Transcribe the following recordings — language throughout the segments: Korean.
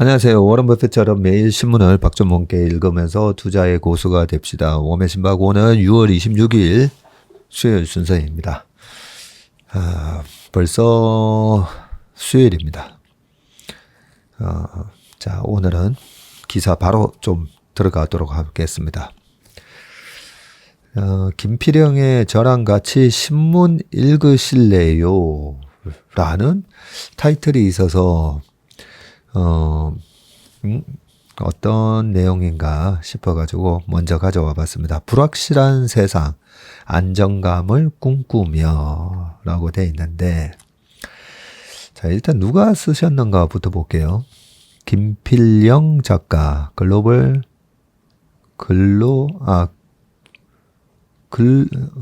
안녕하세요. 워런 버핏처럼 매일 신문을 박전문께 읽으면서 투자의 고수가 됩시다. 웜의 신박오는 6월 26일 수요일 순서입니다. 벌써 수요일입니다. 자, 오늘은 기사 바로 좀 들어가도록 하겠습니다. 김필영의 저랑 같이 신문 읽으실래요? 라는 타이틀이 있어서 어떤 내용인가 싶어가지고 먼저 가져와 봤습니다. 불확실한 세상, 안정감을 꿈꾸며 라고 돼 있는데, 자, 일단 누가 쓰셨는가부터 볼게요. 김필영 작가,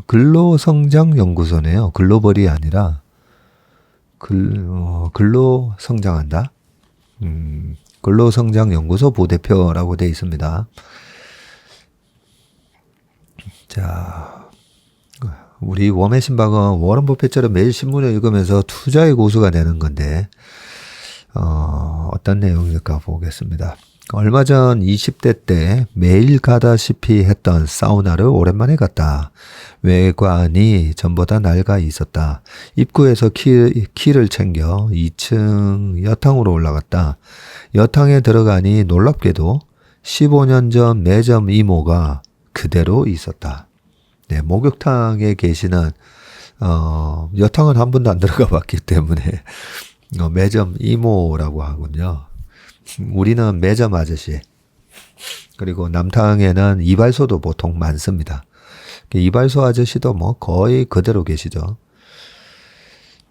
근로성장연구소네요. 글로벌이 아니라, 근로성장한다? 근로성장연구소 부대표라고 되어 있습니다. 자, 우리 웜의 신박은 워런 버핏처럼 매일 신문을 읽으면서 투자의 고수가 되는 건데, 어떤 내용일까 보겠습니다. 얼마 전 20대 때 매일 가다시피 했던 사우나를 오랜만에 갔다. 외관이 전보다 낡아 있었다. 입구에서 키를 챙겨 2층 여탕으로 올라갔다. 여탕에 들어가니 놀랍게도 15년 전 매점 이모가 그대로 있었다. 네, 목욕탕에 계시는 여탕은 한 번도 안 들어가 봤기 때문에 매점 이모라고 하군요. 우리는 매점 아저씨, 그리고 남탕에는 이발소도 보통 많습니다. 이발소 아저씨도 뭐 거의 그대로 계시죠.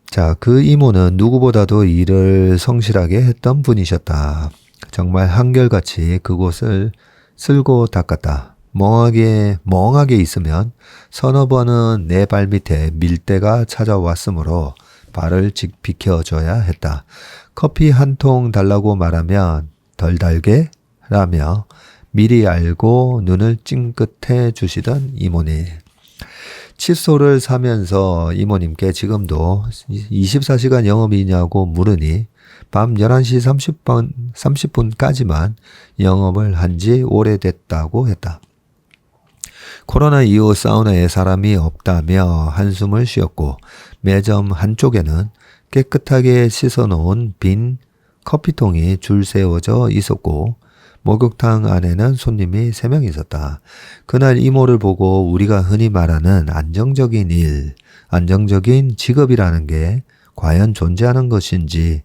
자, 그 이모는 누구보다도 일을 성실하게 했던 분이셨다. 정말 한결같이 그곳을 쓸고 닦았다. 멍하게 있으면 서너 번은 내 발밑에 밀대가 찾아왔으므로 발을 비켜줘야 했다. 커피 한 통 달라고 말하면 덜 달게 라며 미리 알고 눈을 찡긋해 주시던 이모님. 칫솔을 사면서 이모님께 지금도 24시간 영업이냐고 물으니 밤 11시 30분까지만 영업을 한 지 오래됐다고 했다. 코로나 이후 사우나에 사람이 없다며 한숨을 쉬었고 매점 한쪽에는 깨끗하게 씻어놓은 빈 커피통이 줄 세워져 있었고 목욕탕 안에는 손님이 3명 있었다. 그날 이모를 보고 우리가 흔히 말하는 안정적인 일, 안정적인 직업이라는 게 과연 존재하는 것인지,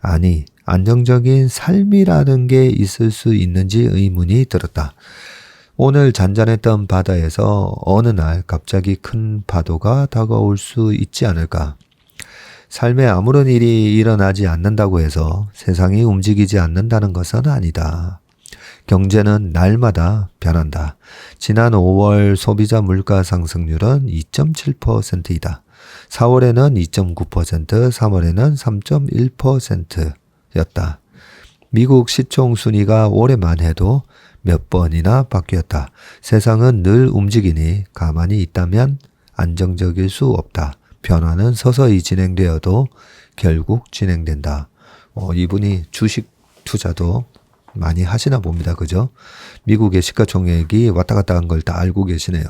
아니 안정적인 삶이라는 게 있을 수 있는지 의문이 들었다. 오늘 잔잔했던 바다에서 어느 날 갑자기 큰 파도가 다가올 수 있지 않을까? 삶에 아무런 일이 일어나지 않는다고 해서 세상이 움직이지 않는다는 것은 아니다. 경제는 날마다 변한다. 지난 5월 소비자 물가 상승률은 2.7%이다. 4월에는 2.9%, 3월에는 3.1%였다. 미국 시총 순위가 올해만 해도 몇 번이나 바뀌었다. 세상은 늘 움직이니 가만히 있다면 안정적일 수 없다. 변화는 서서히 진행되어도 결국 진행된다. 이분이 주식 투자도 많이 하시나 봅니다. 그죠? 미국의 시가총액이 왔다 갔다 한 걸 다 알고 계시네요.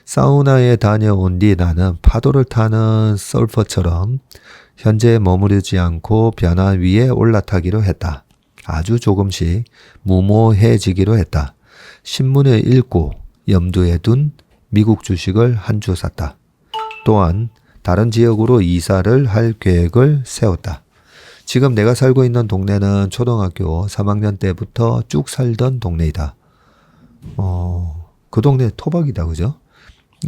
사우나에 다녀온 뒤 나는 파도를 타는 서퍼처럼 현재에 머무르지 않고 변화 위에 올라타기로 했다. 아주 조금씩 무모해지기로 했다. 신문을 읽고 염두에 둔 미국 주식을 한 주 샀다. 또한 다른 지역으로 이사를 할 계획을 세웠다. 지금 내가 살고 있는 동네는 초등학교 3학년 때부터 쭉 살던 동네이다. 그 동네 토박이다, 그죠?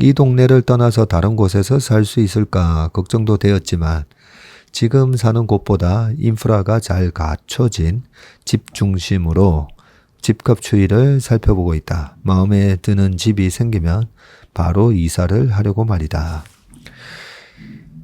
이 동네를 떠나서 다른 곳에서 살 수 있을까 걱정도 되었지만 지금 사는 곳보다 인프라가 잘 갖춰진 집 중심으로 집값 추이를 살펴보고 있다. 마음에 드는 집이 생기면 바로 이사를 하려고 말이다.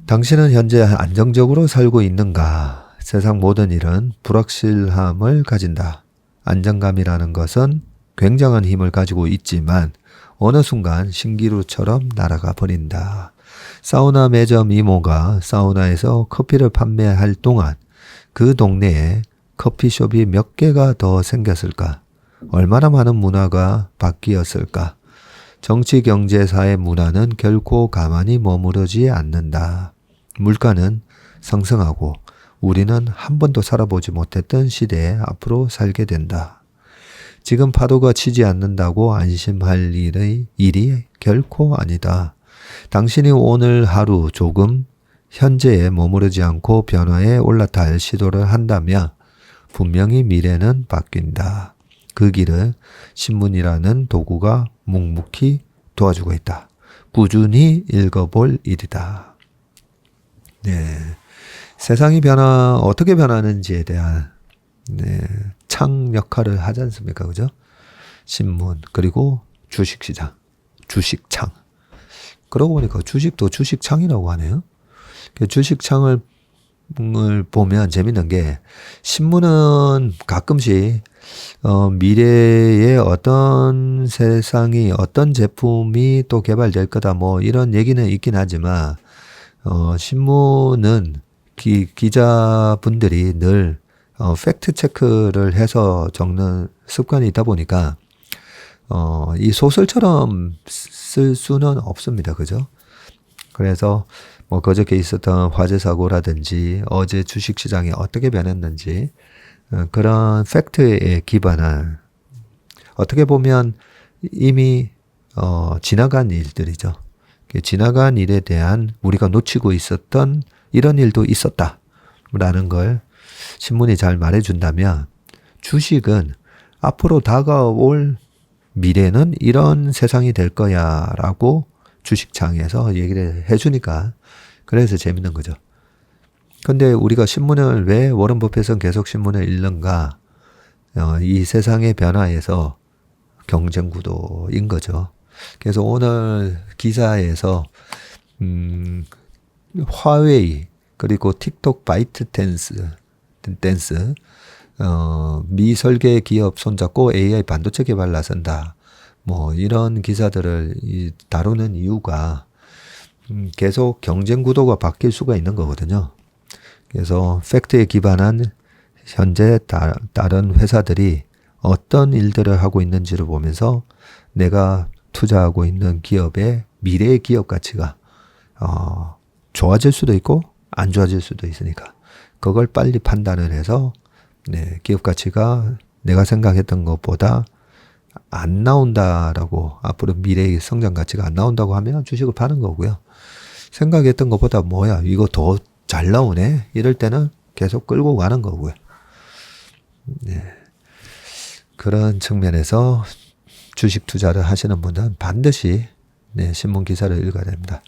당신은 현재 안정적으로 살고 있는가? 세상 모든 일은 불확실함을 가진다. 안정감이라는 것은 굉장한 힘을 가지고 있지만 어느 순간 신기루처럼 날아가 버린다. 사우나 매점 이모가 사우나에서 커피를 판매할 동안 그 동네에 커피숍이 몇 개가 더 생겼을까? 얼마나 많은 문화가 바뀌었을까? 정치, 경제, 사회, 문화는 결코 가만히 머무르지 않는다. 물가는 상승하고 우리는 한 번도 살아보지 못했던 시대에 앞으로 살게 된다. 지금 파도가 치지 않는다고 안심할 일이 결코 아니다. 당신이 오늘 하루 조금 현재에 머무르지 않고 변화에 올라탈 시도를 한다면 분명히 미래는 바뀐다. 그 길을 신문이라는 도구가 묵묵히 도와주고 있다. 꾸준히 읽어볼 일이다. 네, 세상이 어떻게 변하는지에 대한 창 역할을 하지 않습니까? 그죠? 신문, 그리고 주식시장, 주식창. 그러고 보니까 주식도 주식창이라고 하네요. 주식창을 보면 재밌는 게, 신문은 가끔씩 미래에 어떤 세상이, 어떤 제품이 또 개발될 거다, 뭐 이런 얘기는 있긴 하지만 신문은 기자분들이 늘 팩트 체크를 해서 적는 습관이 있다 보니까 이 소설처럼 쓸 수는 없습니다. 그죠? 그래서 뭐 그저께 있었던 화재 사고라든지 어제 주식시장이 어떻게 변했는지 그런 팩트에 기반한, 어떻게 보면 이미 지나간 일들이죠. 지나간 일에 대한 우리가 놓치고 있었던 이런 일도 있었다라는 걸 신문이 잘 말해준다면, 주식은 앞으로 다가올 미래는 이런 세상이 될 거야 라고 주식창에서 얘기를 해주니까 그래서 재밌는 거죠. 근데 우리가 신문을 왜 워런 버핏은 계속 신문을 읽는가? 이 세상의 변화에서 경쟁 구도인 거죠. 그래서 오늘 기사에서 화웨이 그리고 틱톡 바이트 댄스 미 설계 기업 손잡고 AI 반도체 개발 나선다. 뭐 이런 기사들을 다루는 이유가 계속 경쟁 구도가 바뀔 수가 있는 거거든요. 그래서 팩트에 기반한 현재 다른 회사들이 어떤 일들을 하고 있는지를 보면서 내가 투자하고 있는 기업의 미래의 기업 가치가 좋아질 수도 있고 안 좋아질 수도 있으니까 그걸 빨리 판단을 해서 기업 가치가 내가 생각했던 것보다 안 나온다라고, 앞으로 미래의 성장 가치가 안 나온다고 하면 주식을 파는 거고요. 생각했던 것보다 뭐야 이거 더 잘 나오네 이럴 때는 계속 끌고 가는 거고요. 그런 측면에서 주식 투자를 하시는 분들은 반드시 신문 기사를 읽어야 됩니다.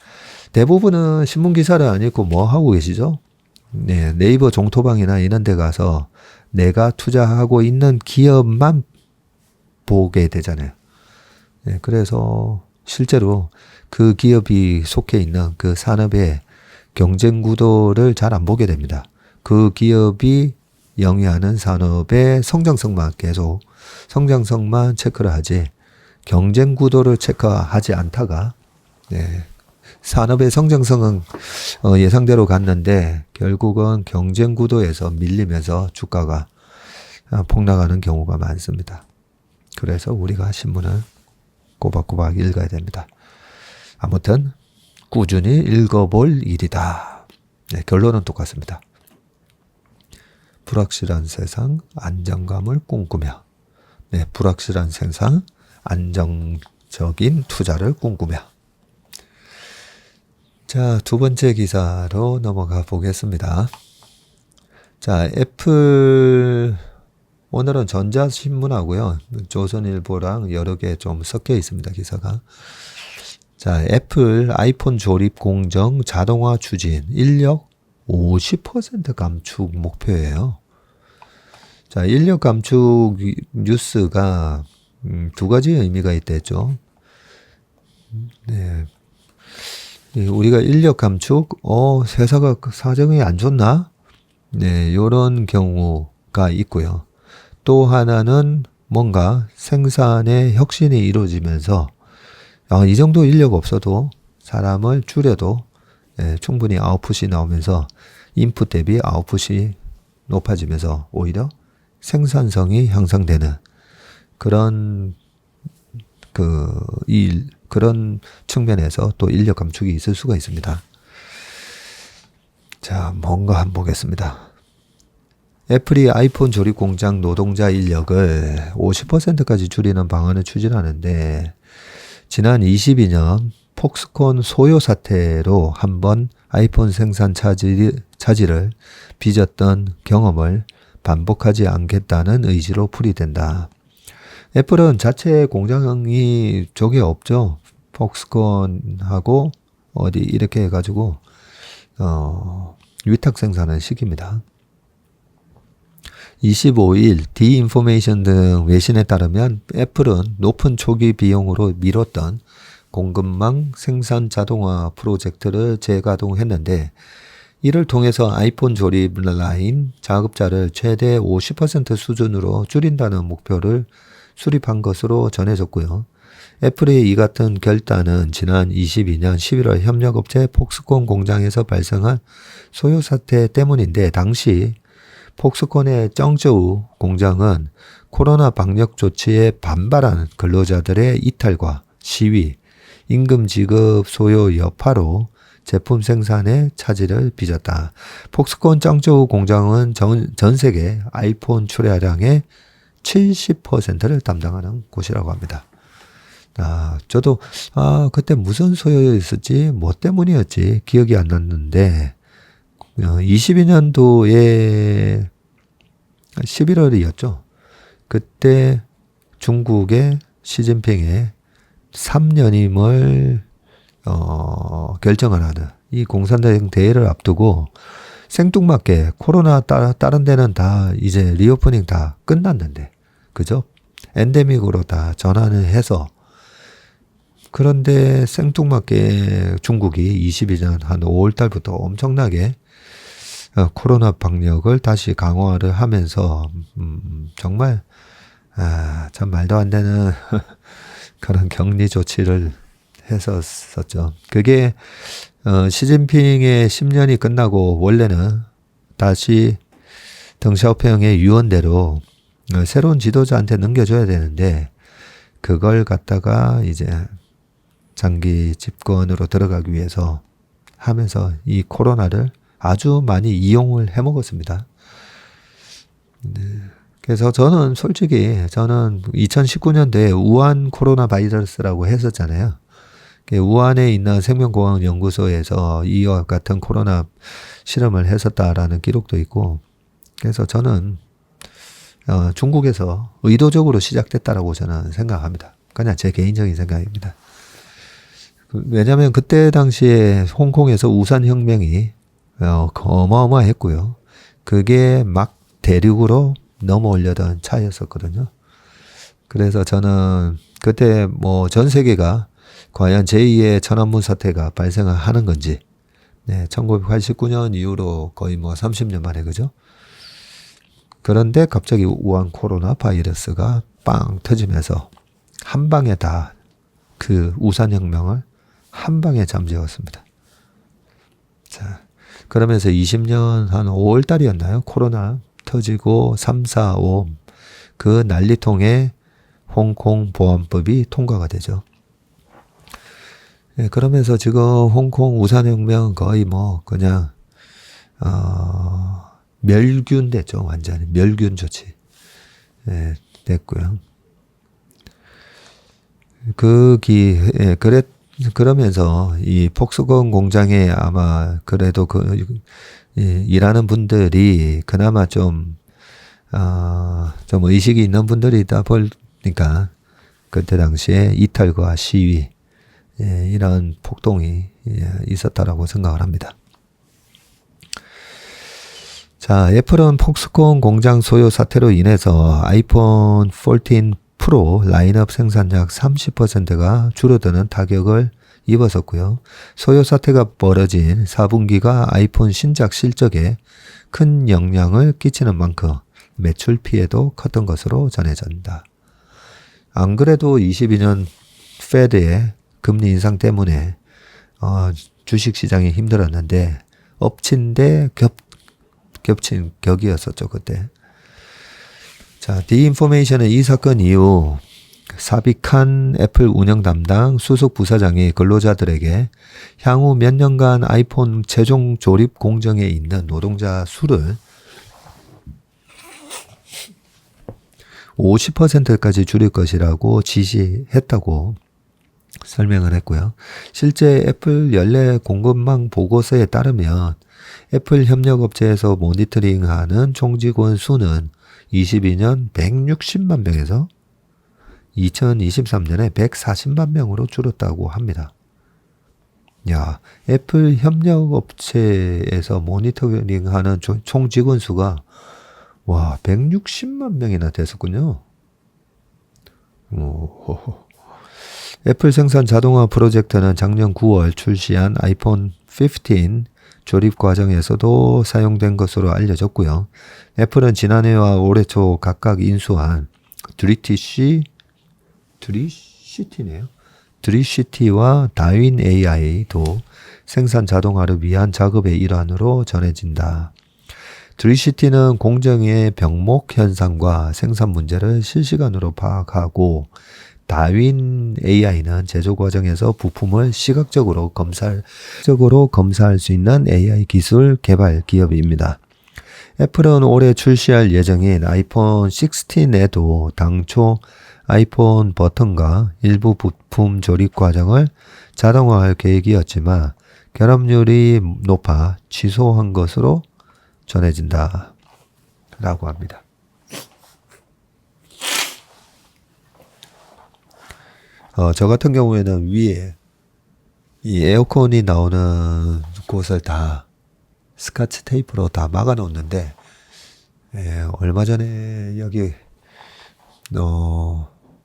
대부분은 신문 기사를 안 읽고 뭐 하고 계시죠? 네이버 종토방이나 이런 데 가서 내가 투자하고 있는 기업만 보게 되잖아요. 그래서 실제로 그 기업이 속해 있는 그 산업의 경쟁 구도를 잘 안 보게 됩니다. 그 기업이 영위하는 산업의 성장성만 체크를 하지 경쟁 구도를 체크하지 않다가 산업의 성장성은 예상대로 갔는데 결국은 경쟁 구도에서 밀리면서 주가가 폭락하는 경우가 많습니다. 그래서 우리가 신문을 꼬박꼬박 읽어야 됩니다. 아무튼 꾸준히 읽어볼 일이다. 결론은 똑같습니다. 불확실한 세상, 안정감을 꿈꾸며. 불확실한 세상, 안정적인 투자를 꿈꾸며. 자, 두 번째 기사로 넘어가 보겠습니다. 자, 애플, 오늘은 전자신문하고요, 조선일보랑 여러 개 좀 섞여 있습니다, 기사가. 자, 애플 아이폰 조립 공정 자동화 추진, 인력 50% 감축 목표예요. 자, 인력 감축 뉴스가 두 가지 의미가 있댔죠. 우리가 인력 감축, 회사가 사정이 안 좋나? 요런 경우가 있고요. 또 하나는 뭔가 생산의 혁신이 이루어지면서 이 정도 인력 없어도 사람을 줄여도 충분히 아웃풋이 나오면서 인풋 대비 아웃풋이 높아지면서 오히려 생산성이 향상되는 그런 그런 측면에서 또 인력 감축이 있을 수가 있습니다. 자, 뭔가 한번 보겠습니다. 애플이 아이폰 조립 공장 노동자 인력을 50%까지 줄이는 방안을 추진하는데, 지난 22년 폭스콘 소요 사태로 한번 아이폰 생산 차질을 빚었던 경험을 반복하지 않겠다는 의지로 풀이된다. 애플은 자체 공장이 저게 없죠. 폭스콘하고 어디 이렇게 해가지고 위탁 생산을 시킵니다. 25일 디인포메이션 등 외신에 따르면 애플은 높은 초기 비용으로 미뤘던 공급망 생산 자동화 프로젝트를 재가동했는데, 이를 통해서 아이폰 조립 라인 작업자를 최대 50% 수준으로 줄인다는 목표를 수립한 것으로 전해졌고요. 애플의 이 같은 결단은 지난 22년 11월 협력업체 폭스콘 공장에서 발생한 소요 사태 때문인데, 당시 폭스콘의 쩡저우 공장은 코로나 방역 조치에 반발한 근로자들의 이탈과 시위, 임금 지급 소요 여파로 제품 생산에 차질을 빚었다. 폭스콘 쩡저우 공장은 전 세계 아이폰 출하량의 70%를 담당하는 곳이라고 합니다. 저도 그때 무슨 소요였었지, 뭐 때문이었지 기억이 안 났는데 22년도에 11월이었죠. 그때 중국의 시진핑의 3년임을 결정을 하는 이 공산당 대회를 앞두고 생뚱맞게 코로나 다른 데는 다 이제 리오프닝 다 끝났는데, 그죠? 엔데믹으로 다 전환을 해서, 그런데 생뚱맞게 중국이 22년 한 5월 달부터 엄청나게 코로나 방역을 다시 강화를 하면서 정말 참 말도 안 되는 그런 격리 조치를 했었죠. 그게 시진핑의 10년이 끝나고 원래는 다시 덩샤오평의 유언대로 새로운 지도자한테 넘겨줘야 되는데, 그걸 갖다가 이제 장기 집권으로 들어가기 위해서 하면서 이 코로나를 아주 많이 이용을 해먹었습니다. 그래서 저는 솔직히 2019년도에 우한 코로나 바이러스라고 했었잖아요. 우한에 있는 생명공학 연구소에서 이와 같은 코로나 실험을 했었다라는 기록도 있고, 그래서 저는 중국에서 의도적으로 시작됐다라고 저는 생각합니다. 그냥 제 개인적인 생각입니다. 왜냐하면 그때 당시에 홍콩에서 우산혁명이 어마어마했고요. 그게 막 대륙으로 넘어오려던 차였었거든요. 그래서 저는 그때 뭐 전 세계가 과연 제2의 천안문 사태가 발생을 하는 건지, 1989년 이후로 거의 뭐 30년 만에, 그죠? 그런데 갑자기 우한 코로나 바이러스가 빵 터지면서 한 방에 다 그 우산혁명을 한 방에 잠재웠습니다. 자, 그러면서 20년 한 5월 달이었나요? 코로나 터지고 3, 4, 5 그 난리통에 홍콩 보안법이 통과가 되죠. 그러면서 지금 홍콩 우산혁명 거의 뭐 그냥 멸균 됐죠. 완전히 멸균 조치 됐고요. 그러면서 이 폭스콘 공장에 아마 그래도 일하는 분들이 그나마 좀 의식이 있는 분들이다 보니까 그때 당시에 이탈과 시위, 이런 폭동이 있었다라고 생각을 합니다. 자, 애플은 폭스콘 공장 소요 사태로 인해서 아이폰 14 프로 라인업 생산량 30%가 줄어드는 타격을 입었었고요. 소요 사태가 벌어진 4분기가 아이폰 신작 실적에 큰 영향을 끼치는 만큼 매출 피해도 컸던 것으로 전해진다. 안 그래도 22년 페드의 금리 인상 때문에 주식시장이 힘들었는데 엎친 데 겹친 격이었었죠, 그때. 자, 디인포메이션은 이 사건 이후 사빅한 애플 운영 담당 수석 부사장이 근로자들에게 향후 몇 년간 아이폰 최종 조립 공정에 있는 노동자 수를 50%까지 줄일 것이라고 지시했다고 설명을 했고요. 실제 애플 연례 공급망 보고서에 따르면 애플 협력업체에서 모니터링하는 총직원 수는 22년 160만 명에서 2023년에 140만 명으로 줄었다고 합니다. 야, 애플 협력업체에서 모니터링하는 총 직원 수가 160만 명이나 됐었군요. 애플 생산 자동화 프로젝트는 작년 9월 출시한 아이폰 15 조립 과정에서도 사용된 것으로 알려졌고요. 애플은 지난해와 올해 초 각각 인수한 드리시티와 다윈 AI도 생산 자동화를 위한 작업의 일환으로 전해진다. 드리시티는 공정의 병목 현상과 생산 문제를 실시간으로 파악하고 다윈 AI는 제조 과정에서 부품을 시각적으로 검사할 수 있는 AI 기술 개발 기업입니다. 애플은 올해 출시할 예정인 아이폰 16에도 당초 아이폰 버튼과 일부 부품 조립 과정을 자동화할 계획이었지만 결합률이 높아 취소한 것으로 전해진다 라고 합니다. 저 같은 경우에는 위에 이 에어컨이 나오는 곳을 다 스카치 테이프로 다 막아 놓는데, 얼마 전에 여기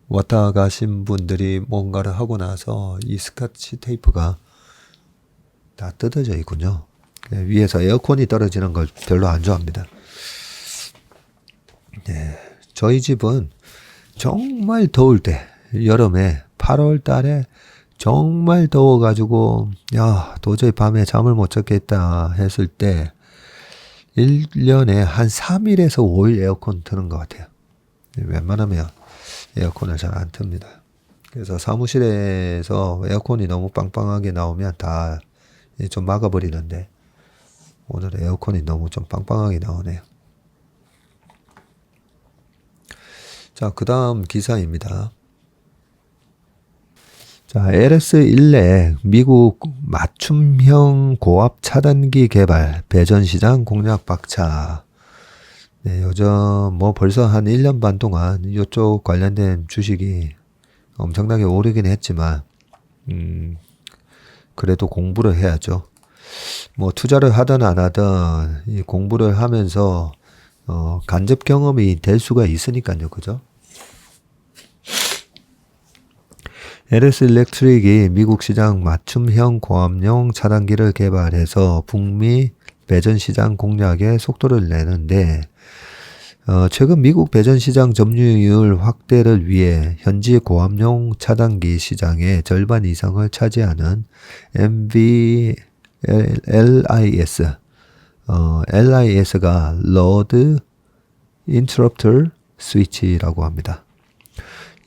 왔다 가신 분들이 뭔가를 하고 나서 이 스카치 테이프가 다 뜯어져 있군요. 위에서 에어컨이 떨어지는 걸 별로 안 좋아합니다. 저희 집은 정말 더울 때, 여름에 8월 달에 정말 더워가지고 도저히 밤에 잠을 못 자겠다 했을 때 1년에 한 3일에서 5일 에어컨 트는 것 같아요. 웬만하면 에어컨을 잘 안 틉니다. 그래서 사무실에서 에어컨이 너무 빵빵하게 나오면 다 좀 막아버리는데 오늘 에어컨이 너무 좀 빵빵하게 나오네요. 자, 그 다음 기사입니다. 자, LS1렉 미국 맞춤형 고압 차단기 개발 배전 시장 공략 박차. 요즘 벌써 한 1년 반 동안 이쪽 관련된 주식이 엄청나게 오르긴 했지만 그래도 공부를 해야죠. 투자를 하든 안 하든 이 공부를 하면서 간접 경험이 될 수가 있으니까요. 그죠? LS 일렉트릭이 미국 시장 맞춤형 고압용 차단기를 개발해서 북미 배전 시장 공략에 속도를 내는데, 최근 미국 배전 시장 점유율 확대를 위해 현지 고압용 차단기 시장의 절반 이상을 차지하는 LIS가 Load Interrupter Switch라고 합니다.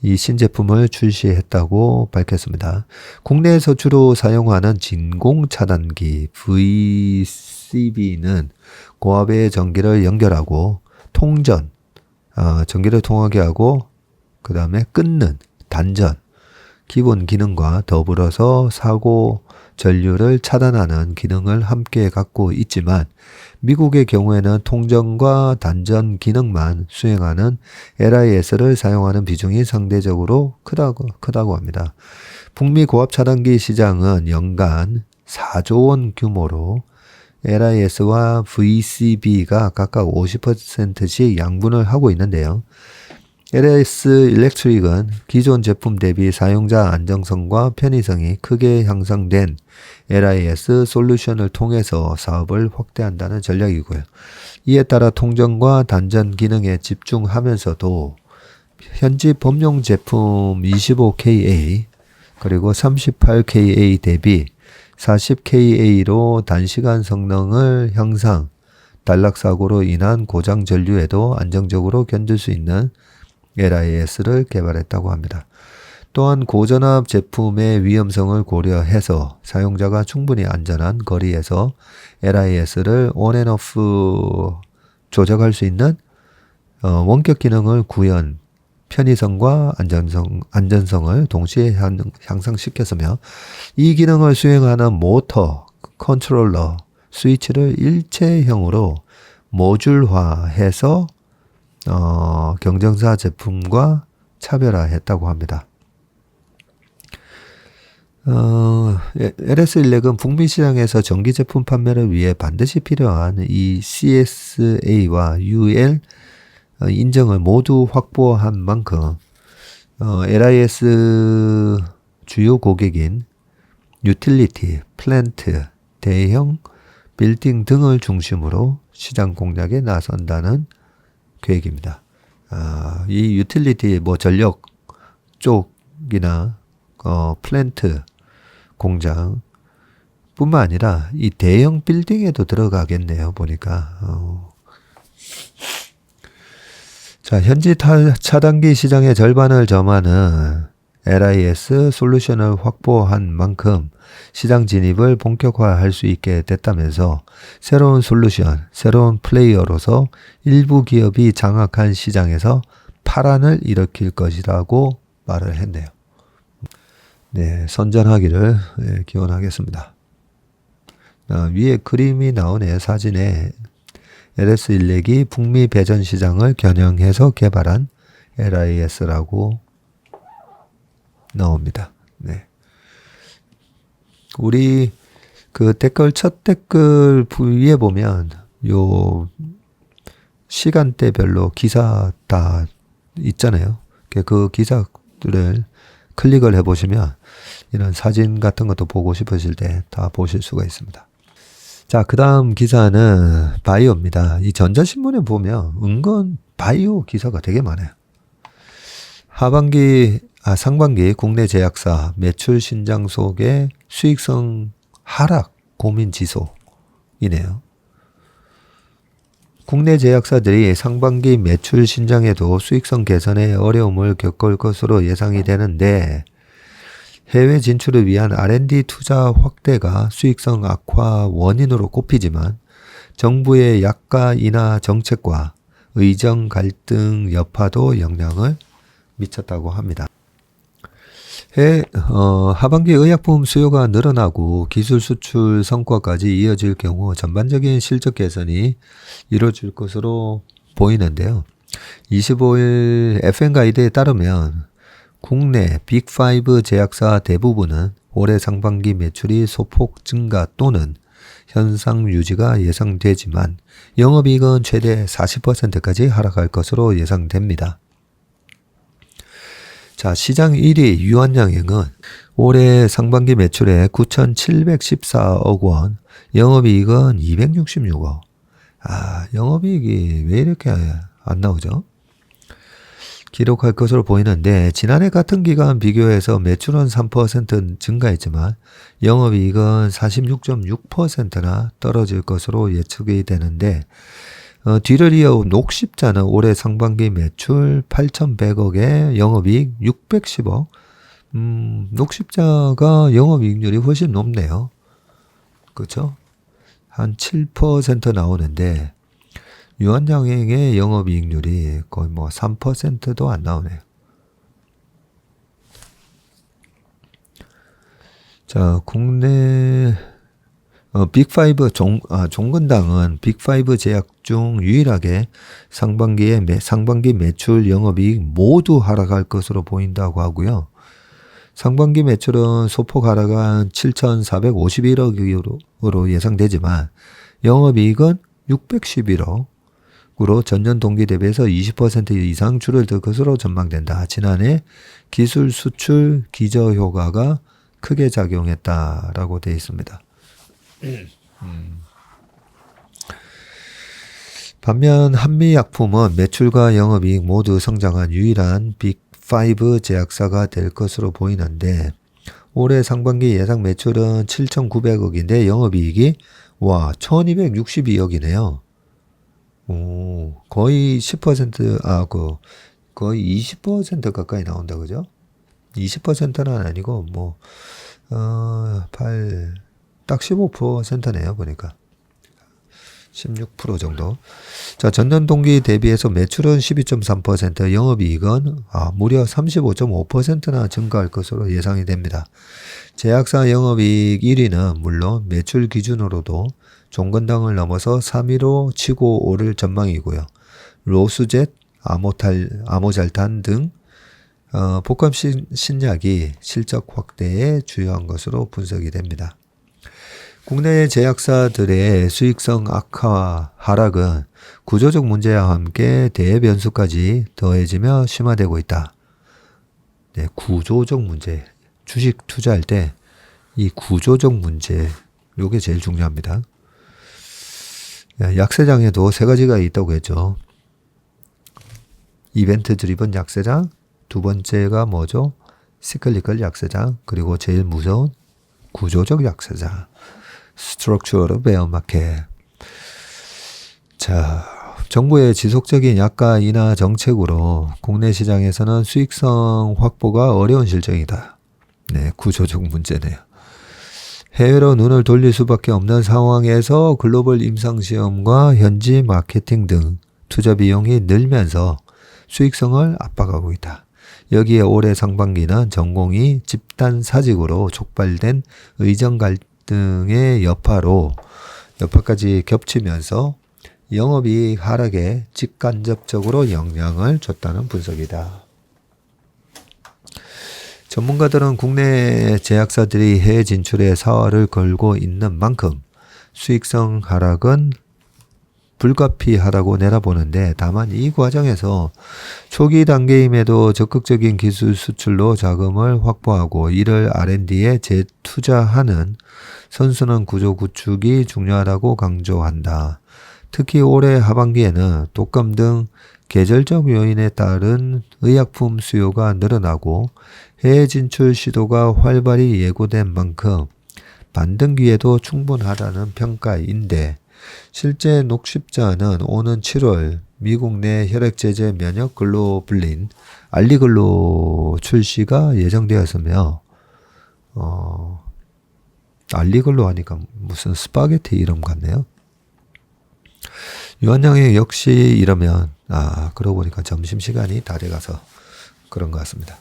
이 신제품을 출시했다고 밝혔습니다. 국내에서 주로 사용하는 진공 차단기 VCB는 고압의 전기를 연결하고 통전, 전기를 통하게 하고 그 다음에 끊는 단전, 기본 기능과 더불어서 사고 전류를 차단하는 기능을 함께 갖고 있지만 미국의 경우에는 통전과 단전 기능만 수행하는 LIS를 사용하는 비중이 상대적으로 크다고 합니다. 북미 고압 차단기 시장은 연간 4조 원 규모로 LIS와 VCB가 각각 50%씩 양분을 하고 있는데요. LS 일렉트릭은 기존 제품 대비 사용자 안정성과 편의성이 크게 향상된 LIS 솔루션을 통해서 사업을 확대한다는 전략이고요. 이에 따라 통전과 단전 기능에 집중하면서도 현지 범용 제품 25KA 그리고 38KA 대비 40KA로 단시간 성능을 향상, 단락사고로 인한 고장 전류에도 안정적으로 견딜 수 있는 LIS를 개발했다고 합니다. 또한 고전압 제품의 위험성을 고려해서 사용자가 충분히 안전한 거리에서 LIS를 온앤오프 조작할 수 있는 원격 기능을 구현, 편의성과 안전성을 동시에 향상시켰으며 이 기능을 수행하는 모터, 컨트롤러, 스위치를 일체형으로 모듈화해서 경쟁사 제품과 차별화했다고 합니다. LS-일렉은 북미 시장에서 전기 제품 판매를 위해 반드시 필요한 이 CSA와 UL 인정을 모두 확보한 만큼 LIS 주요 고객인 유틸리티, 플랜트, 대형 빌딩 등을 중심으로 시장 공략에 나선다는 계획입니다. 이 유틸리티 전력 쪽이나 플랜트 공장 뿐만 아니라 이 대형 빌딩에도 들어가겠네요. 보니까. 자, 현지 차단기 시장의 절반을 점하는 LIS 솔루션을 확보한 만큼 시장 진입을 본격화할 수 있게 됐다면서 새로운 솔루션, 새로운 플레이어로서 일부 기업이 장악한 시장에서 파란을 일으킬 것이라고 말을 했네요. 네, 선전하기를 기원하겠습니다. 위에 그림이 나오네요. 사진에 LS-일렉이 북미 배전 시장을 겨냥해서 개발한 LIS라고 나옵니다. 네. 우리 그 첫 댓글 위에 보면 요 시간대별로 기사 다 있잖아요. 그 기사들을 클릭을 해보시면 이런 사진 같은 것도 보고 싶으실 때 다 보실 수가 있습니다. 자, 그 다음 기사는 바이오입니다. 이 전자신문에 보면 은근 바이오 기사가 되게 많아요. 상반기 국내 제약사 매출 신장 속에 수익성 하락 고민 지소이네요. 국내 제약사들이 상반기 매출 신장에도 수익성 개선에 어려움을 겪을 것으로 예상이 되는데 해외 진출을 위한 R&D 투자 확대가 수익성 악화 원인으로 꼽히지만 정부의 약가 인하 정책과 의정 갈등 여파도 영향을 미쳤다고 합니다. 하반기 의약품 수요가 늘어나고 기술 수출 성과까지 이어질 경우 전반적인 실적 개선이 이루어질 것으로 보이는데요. 25일 FN가이드에 따르면 국내 빅5 제약사 대부분은 올해 상반기 매출이 소폭 증가 또는 현상 유지가 예상되지만 영업이익은 최대 40%까지 하락할 것으로 예상됩니다. 자, 시장 1위 유한양행은 올해 상반기 매출에 9,714억 원, 영업이익은 266억. 영업이익이 왜 이렇게 안 나오죠? 기록할 것으로 보이는데 지난해 같은 기간 비교해서 매출은 3% 증가했지만 영업이익은 46.6%나 떨어질 것으로 예측이 되는데 뒤를 이어 녹십자는 올해 상반기 매출 8,100억에 영업이익 610억. 녹십자가 영업이익률이 훨씬 높네요. 그렇죠? 한 7% 나오는데 유한양행의 영업이익률이 거의 3%도 안 나오네요. 자, 국내 빅5 종근당은 빅5 제약 중 유일하게 상반기 매출 영업이익 모두 하락할 것으로 보인다고 하고요. 상반기 매출은 소폭 하락한 7,451억으로 예상되지만 영업이익은 611억으로 전년 동기 대비해서 20% 이상 줄어들 것으로 전망된다. 지난해 기술 수출 기저효과가 크게 작용했다라고 되어 있습니다. 반면 한미약품은 매출과 영업이익 모두 성장한 유일한 빅5 제약사가 될 것으로 보이는데 올해 상반기 예상 매출은 7,900억인데 영업이익이 1,262억이네요. 거의 10%, 거의 20% 가까이 나온다, 그죠? 20%는 아니고, 딱 15%네요, 보니까. 16% 정도. 자, 전년 동기 대비해서 매출은 12.3%, 영업이익은 무려 35.5%나 증가할 것으로 예상이 됩니다. 제약사 영업이익 1위는 물론 매출 기준으로도 종건당을 넘어서 3위로 치고 오를 전망이고요. 로스젯, 아모잘탄 등 복합 신약이 실적 확대에 주요한 것으로 분석이 됩니다. 국내 제약사들의 수익성 악화 하락은 구조적 문제와 함께 대변수까지 더해지며 심화되고 있다. 네, 구조적 문제. 주식 투자할 때 이 구조적 문제, 요게 제일 중요합니다. 약세장에도 세 가지가 있다고 했죠. 이벤트 드리븐 약세장, 두 번째가 뭐죠? 시클리컬 약세장, 그리고 제일 무서운 구조적 약세장. 스트럭처럴 베어 마켓. 자, 정부의 지속적인 약가 인하 정책으로 국내 시장에서는 수익성 확보가 어려운 실정이다. 네, 구조적 문제네요. 해외로 눈을 돌릴 수밖에 없는 상황에서 글로벌 임상시험과 현지 마케팅 등 투자 비용이 늘면서 수익성을 압박하고 있다. 여기에 올해 상반기는 전공이 집단 사직으로 촉발된 의정 갈등의 여파까지 겹치면서 영업이익 하락에 직간접적으로 영향을 줬다는 분석이다. 전문가들은 국내 제약사들이 해외 진출에 사활을 걸고 있는 만큼 수익성 하락은 불가피하다고 내다보는데, 다만 이 과정에서 초기 단계임에도 적극적인 기술 수출로 자금을 확보하고 이를 R&D에 재투자하는 선순환 구조 구축이 중요하다고 강조한다. 특히 올해 하반기에는 독감 등 계절적 요인에 따른 의약품 수요가 늘어나고 해외 진출 시도가 활발히 예고된 만큼 반등 기회도 충분하다는 평가인데, 실제 녹십자는 오는 7월 미국 내 혈액제제 면역 글로불린 알리글로 출시가 예정되었으며, 알리글로 하니까 무슨 스파게티 이름 같네요. 유한양행 역시 이러면, 그러고 보니까 점심시간이 다 돼가서 그런 것 같습니다.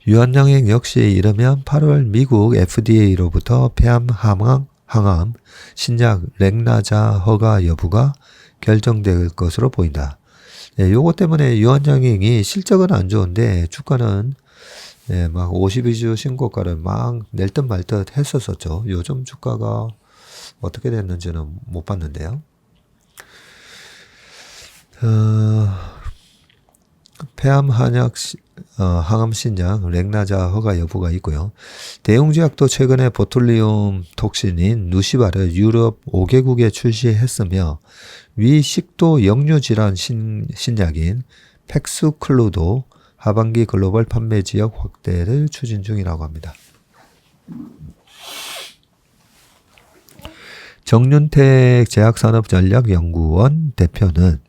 유한양행 역시 이르면 8월 미국 FDA로부터 폐암 항암 신약 렉나자 허가 여부가 결정될 것으로 보인다. 네, 요거 때문에 유한양행이 실적은 안 좋은데 주가는 막 52주 신고가를 막 낼 듯 말 듯 했었었죠. 요즘 주가가 어떻게 됐는지는 못 봤는데요. 폐암 항암 신약 렉나자 허가 여부가 있고요. 대웅제약도 최근에 보툴리움 톡신인 누시바를 유럽 5개국에 출시했으며 위 식도 역류 질환 신약인 팩스클루도 하반기 글로벌 판매 지역 확대를 추진 중이라고 합니다. 정윤택 제약산업전략연구원 대표는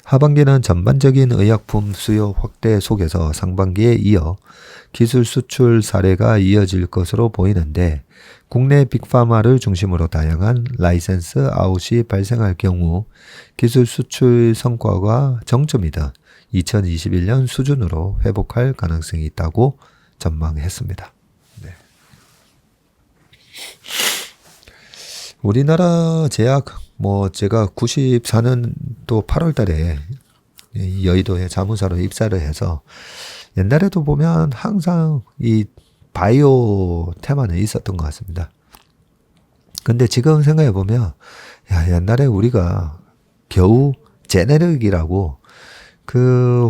하반기는 전반적인 의약품 수요 확대 속에서 상반기에 이어 기술 수출 사례가 이어질 것으로 보이는데, 국내 빅파마를 중심으로 다양한 라이센스 아웃이 발생할 경우 기술 수출 성과가 정점이던 2021년 수준으로 회복할 가능성이 있다고 전망했습니다. 네. 우리나라 제약, 제가 94년도 8월 달에 여의도에 자문사로 입사를 해서 옛날에도 보면 항상 이 바이오 테마는 있었던 것 같습니다. 근데 지금 생각해 보면, 옛날에 우리가 겨우 제네릭이라고 그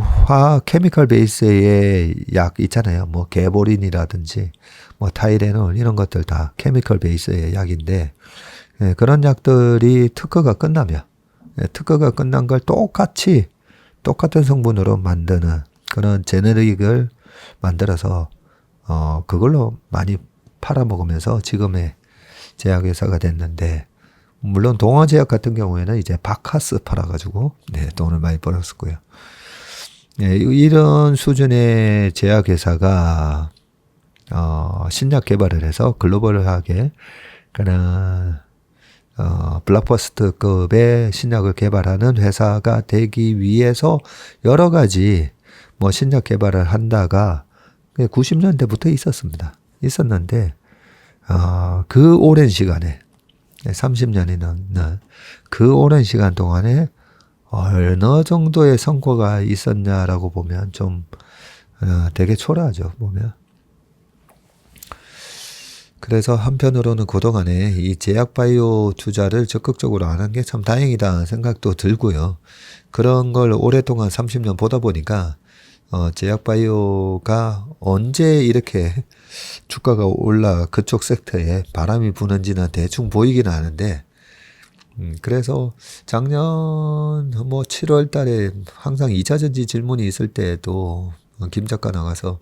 케미컬 베이스의 약 있잖아요. 개보린이라든지 타이레놀 이런 것들 다 케미컬 베이스의 약인데, 그런 약들이 특허가 끝나면 특허가 끝난 걸 똑같은 성분으로 만드는 그런 제네릭을 만들어서 그걸로 많이 팔아먹으면서 지금의 제약회사가 됐는데, 물론 동아제약 같은 경우에는 이제 바카스 팔아가지고 네, 돈을 많이 벌었었고요. 네, 이런 수준의 제약회사가 신약 개발을 해서 글로벌하게 그런 블록버스터급의 신약을 개발하는 회사가 되기 위해서 여러 가지 뭐 신약 개발을 한다가 90년대부터 있었는데 그 오랜 시간에 30년이 넘는 그 오랜 시간 동안에 어느 정도의 성과가 있었냐라고 보면 좀 되게 초라하죠, 보면. 그래서 한편으로는 그동안에 이 제약바이오 투자를 적극적으로 안 한 게 참 다행이다 생각도 들고요. 그런 걸 오랫동안 30년 보다 보니까 제약바이오가 언제 이렇게 주가가 올라 그쪽 섹터에 바람이 부는지는 대충 보이긴 하는데 그래서 작년 뭐 7월 달에 항상 2차전지 질문이 있을 때에도 김 작가 나가서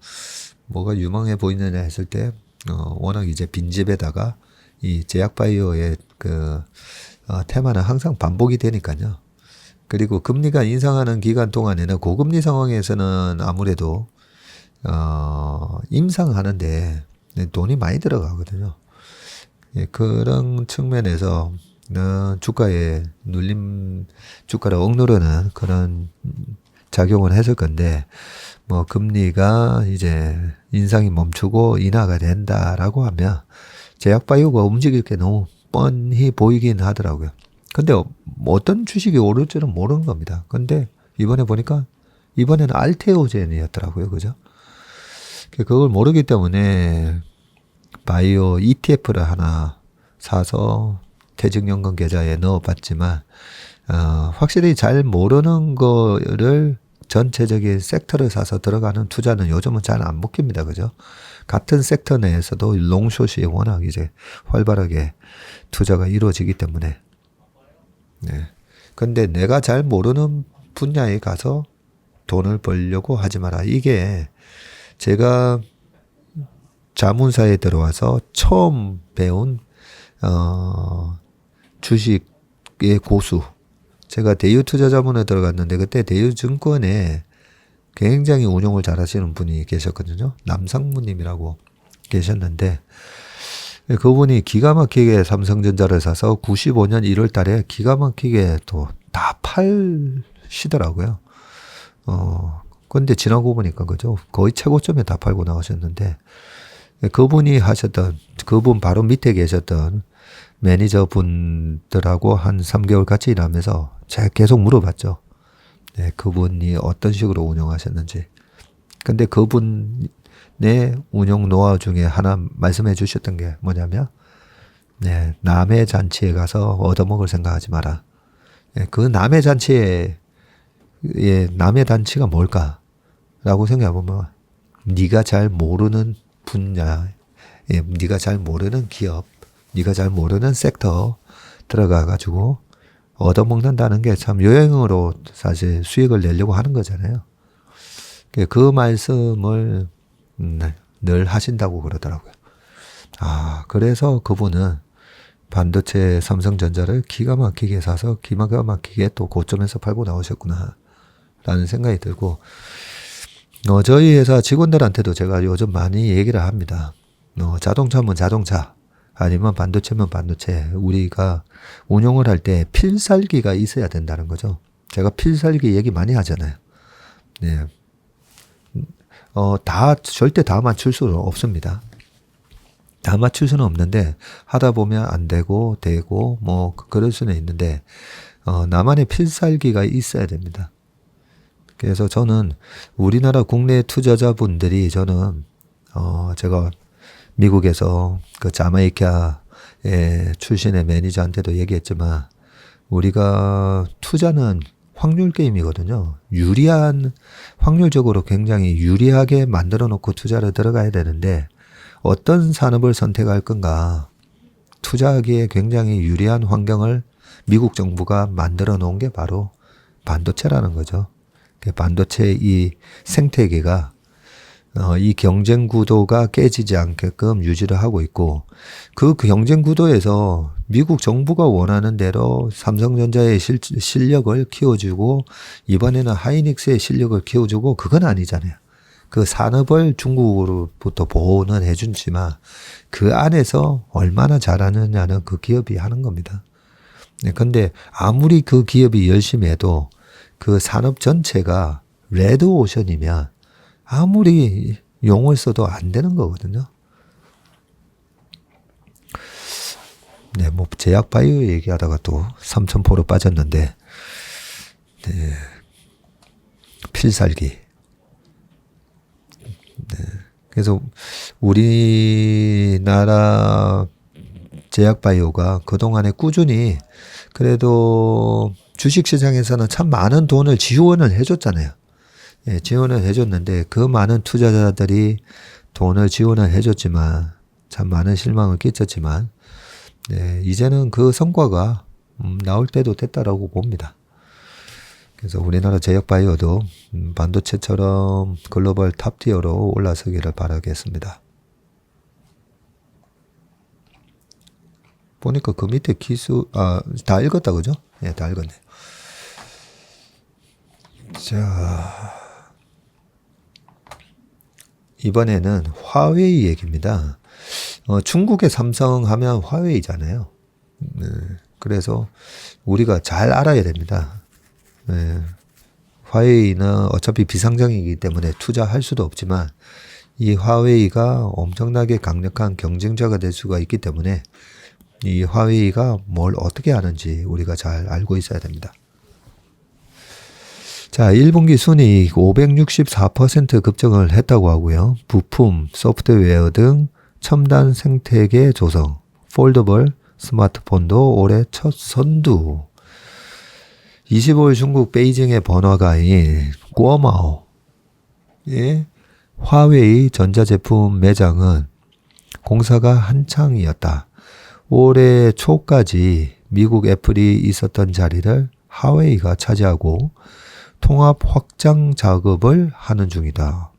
뭐가 유망해 보이느냐 했을 때 워낙 이제 빈집에다가 이 제약바이오의 그 테마는 항상 반복이 되니까요. 그리고 금리가 인상하는 기간 동안에는 고금리 상황에서는 아무래도 임상하는데 돈이 많이 들어가거든요. 예, 그런 측면에서 주가에 주가를 억누르는 그런 작용을 했을 건데 뭐 금리가 이제 인상이 멈추고 인하가 된다라고 하면 제약바이오가 움직일 게 너무 뻔히 보이긴 하더라고요. 근데 어떤 주식이 오를지는 모르는 겁니다. 근데 이번에 보니까 이번에는 알테오젠이었더라고요. 그죠? 그걸 모르기 때문에 바이오 ETF를 하나 사서 퇴직연금 계좌에 넣어봤지만 확실히 잘 모르는 거를 전체적인 섹터를 사서 들어가는 투자는 요즘은 잘 안 먹힙니다. 그죠? 같은 섹터 내에서도 롱숏이 워낙 이제 활발하게 투자가 이루어지기 때문에. 네. 근데 내가 잘 모르는 분야에 가서 돈을 벌려고 하지 마라. 이게 제가 자문사에 들어와서 처음 배운, 주식의 고수. 제가 대유투자자문에 들어갔는데 그때 대유증권에 굉장히 운용을 잘 하시는 분이 계셨거든요. 남상무님이라고 계셨는데 그분이 기가 막히게 삼성전자를 사서 95년 1월 달에 기가 막히게 또 다 팔시더라고요. 근데 지나고 보니까 그죠. 거의 최고점에 다 팔고 나오셨는데 그분 바로 밑에 계셨던 매니저 분들하고 한 3개월 같이 일하면서 제가 계속 물어봤죠. 네, 그분이 어떤 식으로 운영하셨는지. 근데 그분의 운영 노하우 중에 하나 말씀해 주셨던 게 뭐냐면, 네, 남의 잔치에 가서 얻어먹을 생각하지 마라. 네, 그 남의 남의 잔치가 뭘까라고 생각해보면, 네가 잘 모르는 분야, 네가 잘 모르는 기업, 네가 잘 모르는 섹터 들어가가지고 얻어먹는다는 게 참 요행으로 사실 수익을 내려고 하는 거잖아요. 그 말씀을 늘 하신다고 그러더라고요. 그래서 그분은 반도체 삼성전자를 기가 막히게 사서 기가 막히게 또 고점에서 팔고 나오셨구나 라는 생각이 들고 저희 회사 직원들한테도 제가 요즘 많이 얘기를 합니다. 자동차면 자동차 아니면 반도체면 반도체 우리가 운용을 할 때 필살기가 있어야 된다는 거죠. 제가 필살기 얘기 많이 하잖아요. 네. 절대 다 맞출 수는 없습니다. 다 맞출 수는 없는데 하다 보면 안 되고 되고 뭐 그럴 수는 있는데 나만의 필살기가 있어야 됩니다. 그래서 저는 우리나라 국내 투자자분들이 저는 제가 미국에서 그 자메이카의 출신의 매니저한테도 얘기했지만 우리가 투자는 확률 게임이거든요. 확률적으로 굉장히 유리하게 만들어 놓고 투자를 들어가야 되는데 어떤 산업을 선택할 건가 투자하기에 굉장히 유리한 환경을 미국 정부가 만들어 놓은 게 바로 반도체라는 거죠. 반도체 이 생태계가 이 경쟁 구도가 깨지지 않게끔 유지를 하고 있고 그 경쟁 구도에서 미국 정부가 원하는 대로 삼성전자의 실력을 키워주고 이번에는 하이닉스의 실력을 키워주고 그건 아니잖아요. 그 산업을 중국으로부터 보호는 해주지만 그 안에서 얼마나 잘하느냐는 그 기업이 하는 겁니다. 네, 근데 아무리 그 기업이 열심히 해도 그 산업 전체가 레드오션이면 아무리 용을 써도 안 되는 거거든요. 네, 뭐 제약 바이오 얘기하다가 또 3,000% 빠졌는데, 네, 필살기. 네, 그래서 우리나라 제약 바이오가 그동안에 꾸준히 그래도 주식시장에서는 참 많은 돈을 지원을 해줬잖아요. 예, 지원을 해줬는데 그 많은 투자자들이 돈을 지원을 해줬지만 참 많은 실망을 끼쳤지만 네, 이제는 그 성과가 나올 때도 됐다라고 봅니다. 그래서 우리나라 제약바이오도 반도체처럼 글로벌 탑티어로 올라서기를 바라겠습니다. 보니까 그 밑에 다 읽었다, 그죠? 예, 다 읽었네. 자, 이번에는 화웨이 얘기입니다. 중국의 삼성 하면 화웨이잖아요. 네, 그래서 우리가 잘 알아야 됩니다. 네, 화웨이는 어차피 비상장이기 때문에 투자할 수도 없지만 이 화웨이가 엄청나게 강력한 경쟁자가 될 수가 있기 때문에 이 화웨이가 뭘 어떻게 하는지 우리가 잘 알고 있어야 됩니다. 자, 1분기 순이익 564% 급증을 했다고 하고요. 부품, 소프트웨어 등 첨단 생태계 조성, 폴더블 스마트폰도 올해 첫 선두. 25일 중국 베이징의 번화가인 꼬마오 예, 화웨이 전자제품 매장은 공사가 한창이었다. 올해 초까지 미국 애플이 있었던 자리를 화웨이가 차지하고 통합 확장 작업을 하는 중이다.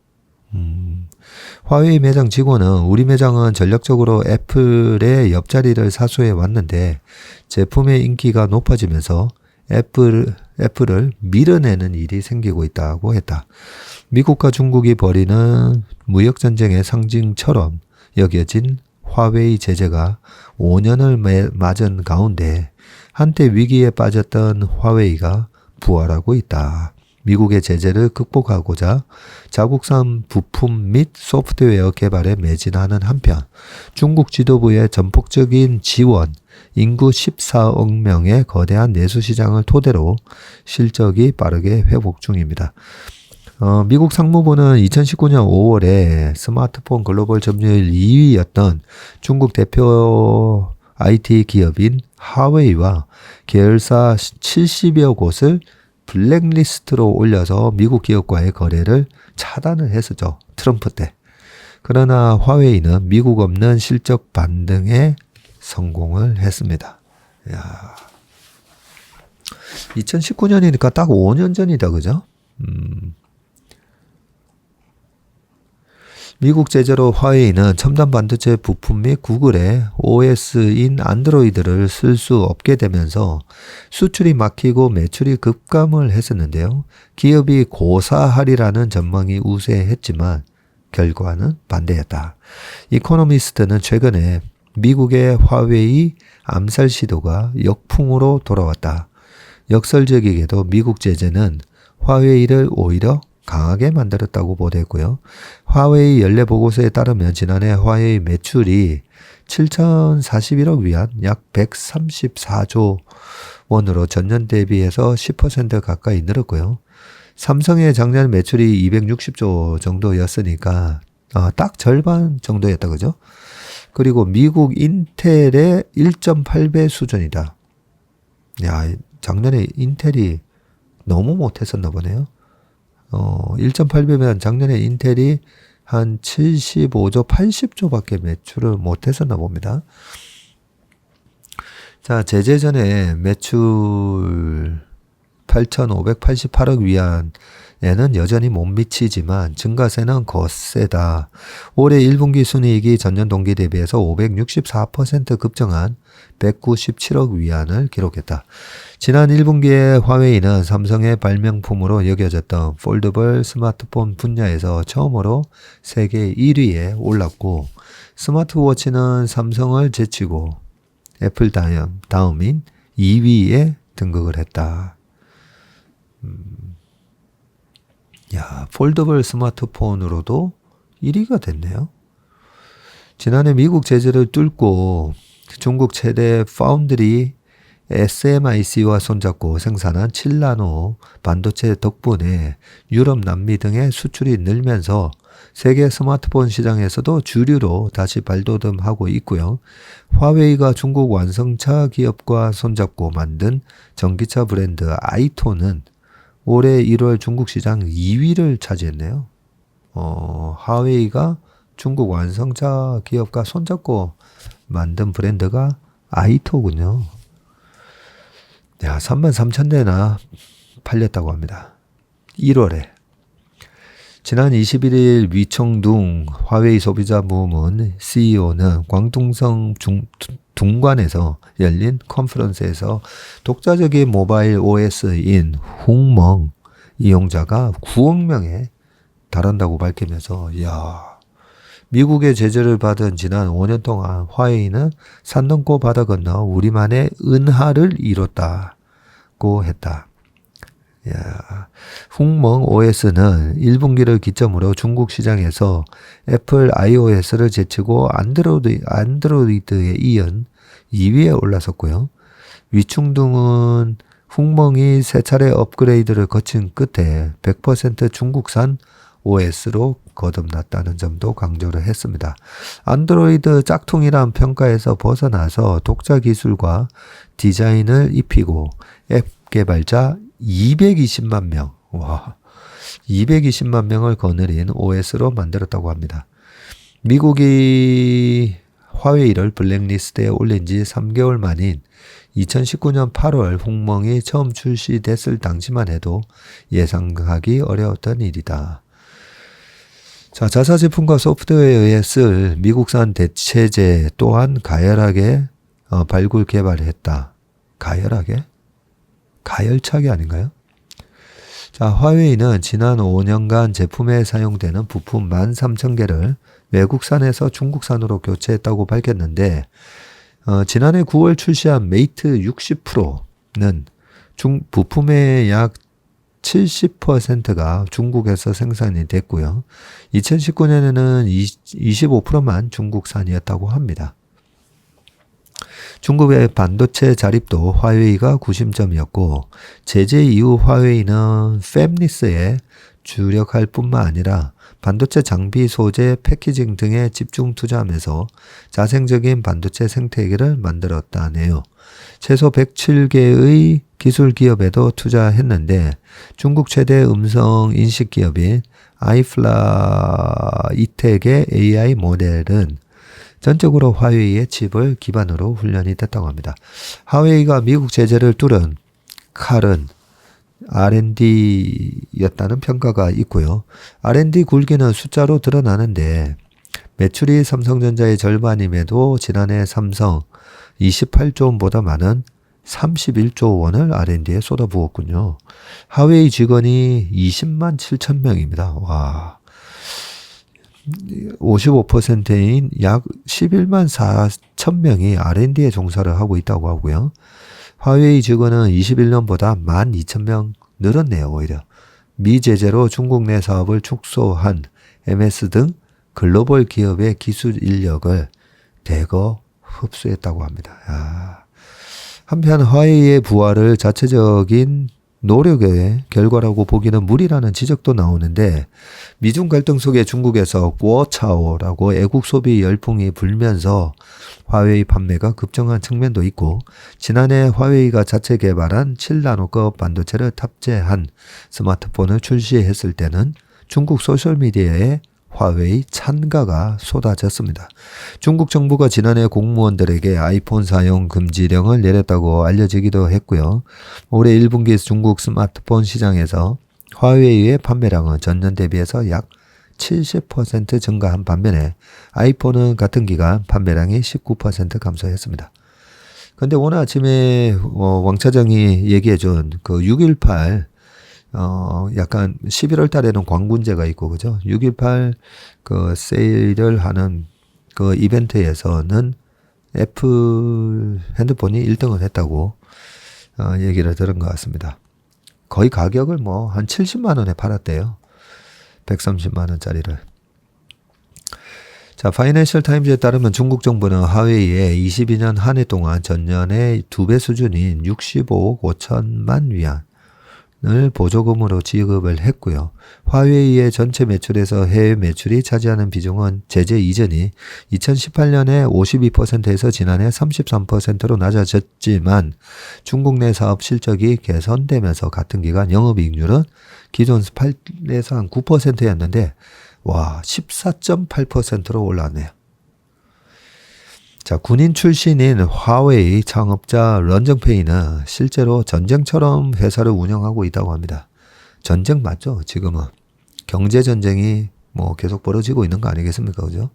화웨이 매장 직원은 우리 매장은 전략적으로 애플의 옆자리를 사수해 왔는데 제품의 인기가 높아지면서 애플을 밀어내는 일이 생기고 있다고 했다. 미국과 중국이 벌이는 무역전쟁의 상징처럼 여겨진 화웨이 제재가 5년을 맞은 가운데 한때 위기에 빠졌던 화웨이가 부활하고 있다. 미국의 제재를 극복하고자 자국산 부품 및 소프트웨어 개발에 매진하는 한편 중국 지도부의 전폭적인 지원, 인구 14억 명의 거대한 내수시장을 토대로 실적이 빠르게 회복 중입니다. 미국 상무부는 2019년 5월에 스마트폰 글로벌 점유율 2위였던 중국 대표 IT 기업인 화웨이와 계열사 70여 곳을 블랙리스트로 올려서 미국 기업과의 거래를 차단을 했었죠. 트럼프 때. 그러나 화웨이는 미국 없는 실적 반등에 성공을 했습니다. 야, 2019년이니까 딱 5년 전이다, 그죠? 미국 제재로 화웨이는 첨단 반도체 부품 및 구글의 OS인 안드로이드를 쓸 수 없게 되면서 수출이 막히고 매출이 급감을 했었는데요. 기업이 고사하리라는 전망이 우세했지만 결과는 반대였다. 이코노미스트는 최근에 미국의 화웨이 암살 시도가 역풍으로 돌아왔다. 역설적이게도 미국 제재는 화웨이를 오히려 강하게 만들었다고 보도했고요. 화웨이 연례 보고서에 따르면 지난해 화웨이 매출이 7,041억 위안 약 134조 원으로 전년 대비해서 10% 가까이 늘었고요. 삼성의 작년 매출이 260조 정도였으니까 딱 절반 정도였다, 그죠? 그리고 미국 인텔의 1.8배 수준이다. 야, 작년에 인텔이 너무 못했었나 보네요. 1.8배면 작년에 인텔이 한 75조, 80조밖에 매출을 못했었나 봅니다. 자, 제재 전에 매출 8,588억 위안에는 여전히 못 미치지만 증가세는 거세다. 올해 1분기 순이익이 전년 동기 대비해서 564% 급증한 197억 위안을 기록했다. 지난 1분기에 화웨이는 삼성의 발명품으로 여겨졌던 폴더블 스마트폰 분야에서 처음으로 세계 1위에 올랐고 스마트워치는 삼성을 제치고 애플 다음인 2위에 등극을 했다. 야, 폴더블 스마트폰으로도 1위가 됐네요. 지난해 미국 제재를 뚫고 중국 최대 파운드리 SMIC와 손잡고 생산한 7나노 반도체 덕분에 유럽, 남미 등의 수출이 늘면서 세계 스마트폰 시장에서도 주류로 다시 발돋움하고 있고요. 화웨이가 중국 완성차 기업과 손잡고 만든 전기차 브랜드 아이토는 올해 1월 중국 시장 2위를 차지했네요. 화웨이가 중국 완성차 기업과 손잡고 만든 브랜드가 아이토군요. 야, 33,000대나 팔렸다고 합니다. 1월에. 지난 21일 위청둥 화웨이 소비자 부문 CEO는 광둥성 둥관에서 열린 컨퍼런스에서 독자적인 모바일 OS인 훅멍 이용자가 9억 명에 달한다고 밝히면서 미국의 제재를 받은 지난 5년 동안 화웨이는 산 넘고 바다 건너 우리만의 은하를 이뤘다고 했다. 훅멍 OS는 1분기를 기점으로 중국 시장에서 애플 iOS를 제치고 안드로이드에 이은 2위에 올라섰고요. 위충둥은 훅멍이 세 차례 업그레이드를 거친 끝에 100% 중국산 OS로 거듭났다는 점도 강조를 했습니다. 안드로이드 짝퉁이란 평가에서 벗어나서 독자 기술과 디자인을 입히고 앱 개발자 220만 명, 220만 명을 거느린 OS로 만들었다고 합니다. 미국이 화웨이를 블랙리스트에 올린 지 3개월 만인 2019년 8월 훅멍이 처음 출시됐을 당시만 해도 예상하기 어려웠던 일이다. 자, 자사 제품과 소프트웨어에 의해 쓸 미국산 대체제 또한 가열하게 발굴 개발했다. 가열하게? 가열차게 아닌가요? 자, 화웨이는 지난 5년간 제품에 사용되는 부품 13,000개를 외국산에서 중국산으로 교체했다고 밝혔는데 지난해 9월 출시한 메이트 60 프로는 부품의 약 70%가 중국에서 생산이 됐고요. 2019년에는 25%만 중국산이었다고 합니다. 중국의 반도체 자립도 화웨이가 구심점이었고 제재 이후 화웨이는 팹리스에 주력할 뿐만 아니라 반도체 장비 소재 패키징 등에 집중 투자하면서 자생적인 반도체 생태계를 만들었다네요. 최소 107개의 기술 기업에도 투자했는데 중국 최대 음성 인식 기업인 아이플라이텍의 AI 모델은 전적으로 화웨이의 칩을 기반으로 훈련이 됐다고 합니다. 화웨이가 미국 제재를 뚫은 칼은 R&D였다는 평가가 있고요. R&D 굴기는 숫자로 드러나는데 매출이 삼성전자의 절반임에도 지난해 삼성 28조 원보다 많은 31조 원을 R&D에 쏟아부었군요. 화웨이 직원이 20만 7천 명입니다. 와, 55%인 약 11만 4천 명이 R&D에 종사를 하고 있다고 하고요. 화웨이 직원은 21년보다 12,000명 늘었네요. 오히려 미제재로 중국 내 사업을 축소한 MS 등 글로벌 기업의 기술 인력을 대거 흡수했다고 합니다. 한편 화웨이의 부활을 자체적인 노력의 결과라고 보기는 무리라는 지적도 나오는데 미중 갈등 속에 중국에서 궈차오라고 애국 소비 열풍이 불면서 화웨이 판매가 급증한 측면도 있고 지난해 화웨이가 자체 개발한 7나노급 반도체를 탑재한 스마트폰을 출시했을 때는 중국 소셜미디어에 화웨이 찬가가 쏟아졌습니다. 중국 정부가 지난해 공무원들에게 아이폰 사용 금지령을 내렸다고 알려지기도 했고요. 올해 1분기 중국 스마트폰 시장에서 화웨이의 판매량은 전년 대비해서 약 70% 증가한 반면에 아이폰은 같은 기간 판매량이 19% 감소했습니다. 근데 오늘 아침에 왕 차장이 얘기해준 그 6.18 약간 11월 달에는 광군제가 있고 그죠? 6.18 그 세일을 하는 그 이벤트에서는 애플 핸드폰이 1등을 했다고 얘기를 들은 것 같습니다. 거의 가격을 뭐 한 70만 원에 팔았대요. 130만 원짜리를. 자, 파이낸셜 타임즈에 따르면 중국 정부는 화웨이에 22년 한 해 동안 전년의 2배 수준인 65억 5천만 위안을 보조금으로 지급을 했고요. 화웨이의 전체 매출에서 해외 매출이 차지하는 비중은 제재 이전이 2018년에 52%에서 지난해 33%로 낮아졌지만 중국 내 사업 실적이 개선되면서 같은 기간 영업이익률은 기존 8에서 한 9%였는데 와 14.8%로 올라왔네요. 자, 군인 출신인 화웨이 창업자 런정페이는 실제로 전쟁처럼 회사를 운영하고 있다고 합니다. 전쟁 맞죠? 지금은 경제 전쟁이 뭐 계속 벌어지고 있는 거 아니겠습니까? 그죠?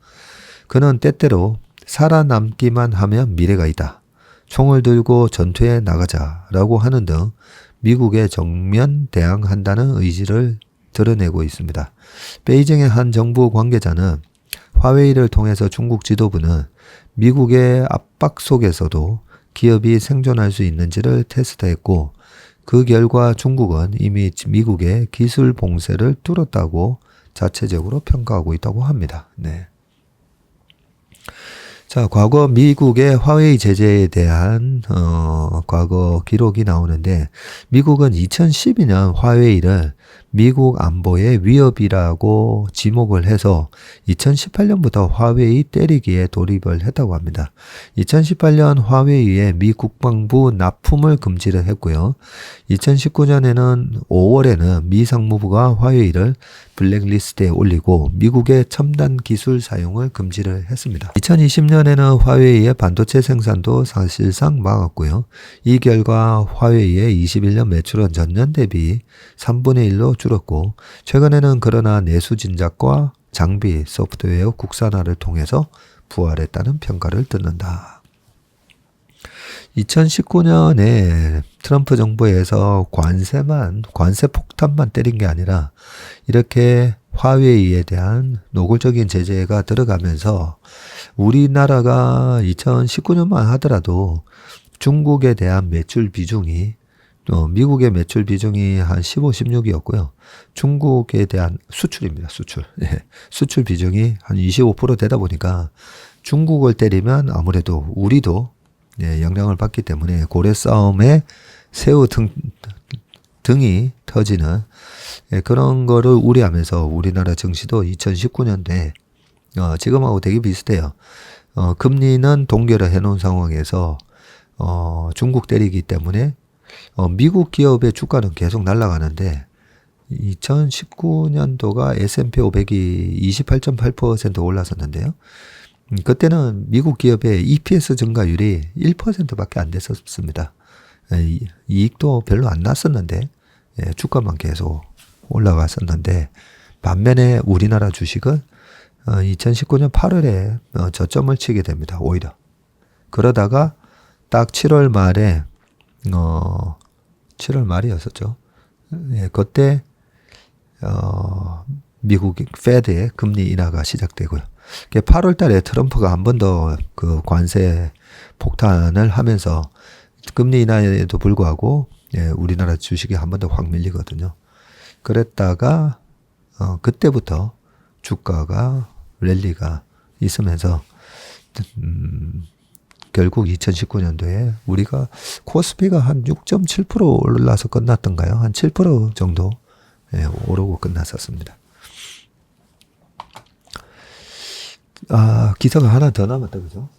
그는 때때로 살아남기만 하면 미래가 있다. 총을 들고 전투에 나가자라고 하는 등 미국에 정면 대항한다는 의지를 드러내고 있습니다. 베이징의 한 정부 관계자는 화웨이를 통해서 중국 지도부는 미국의 압박 속에서도 기업이 생존할 수 있는지를 테스트했고 그 결과 중국은 이미 미국의 기술 봉쇄를 뚫었다고 자체적으로 평가하고 있다고 합니다. 네. 자, 과거 미국의 화웨이 제재에 대한 과거 기록이 나오는데 미국은 2012년 화웨이를 미국 안보의 위협이라고 지목을 해서 2018년부터 화웨이 때리기에 돌입을 했다고 합니다. 2018년 화웨이에 미 국방부 납품을 금지를 했고요. 2019년에는 5월에는 미 상무부가 화웨이를 블랙리스트에 올리고 미국의 첨단 기술 사용을 금지를 했습니다. 2020년에는 화웨이의 반도체 생산도 사실상 막았고요. 이 결과 화웨이의 21년 매출은 전년 대비 3분의 1로 줄었고 최근에는 그러나 내수 진작과 장비, 소프트웨어 국산화를 통해서 부활했다는 평가를 듣는다. 2019년에 트럼프 정부에서 관세 폭탄만 때린 게 아니라 이렇게 화웨이에 대한 노골적인 제재가 들어가면서 우리나라가 2019년만 하더라도 중국에 대한 매출 비중이 미국의 매출 비중이 한 15, 16이었고요. 중국에 대한 수출입니다. 수출. 예. 수출 비중이 한 25% 되다 보니까 중국을 때리면 아무래도 우리도 영향을 받기 때문에 고래 싸움에 새우 등이 터지는 그런 거를 우려하면서 우리나라 증시도 2019년도에 지금하고 되게 비슷해요. 금리는 동결을 해놓은 상황에서 중국 때리기 때문에 미국 기업의 주가는 계속 날아가는데 2019년도가 S&P 500이 28.8% 올랐었는데요. 그때는 미국 기업의 EPS 증가율이 1%밖에 안 됐었습니다. 이익도 별로 안 났었는데 주가만 계속 올라갔었는데 반면에 우리나라 주식은 2019년 8월에 저점을 치게 됩니다. 오히려. 그러다가 딱 7월 말에 7월 말이었었죠. 그때 미국 페드의 금리 인하가 시작되고요. 8월 달에 트럼프가 한 번 더 그 관세 폭탄을 하면서 금리 인하에도 불구하고 우리나라 주식이 한 번 더 확 밀리거든요. 그랬다가 그때부터 주가가 랠리가 있으면서 결국 2019년도에 우리가 코스피가 한 6.7% 올라서 끝났던가요? 한 7% 정도 오르고 끝났었습니다. 기사가 하나 더 남았다, 그죠?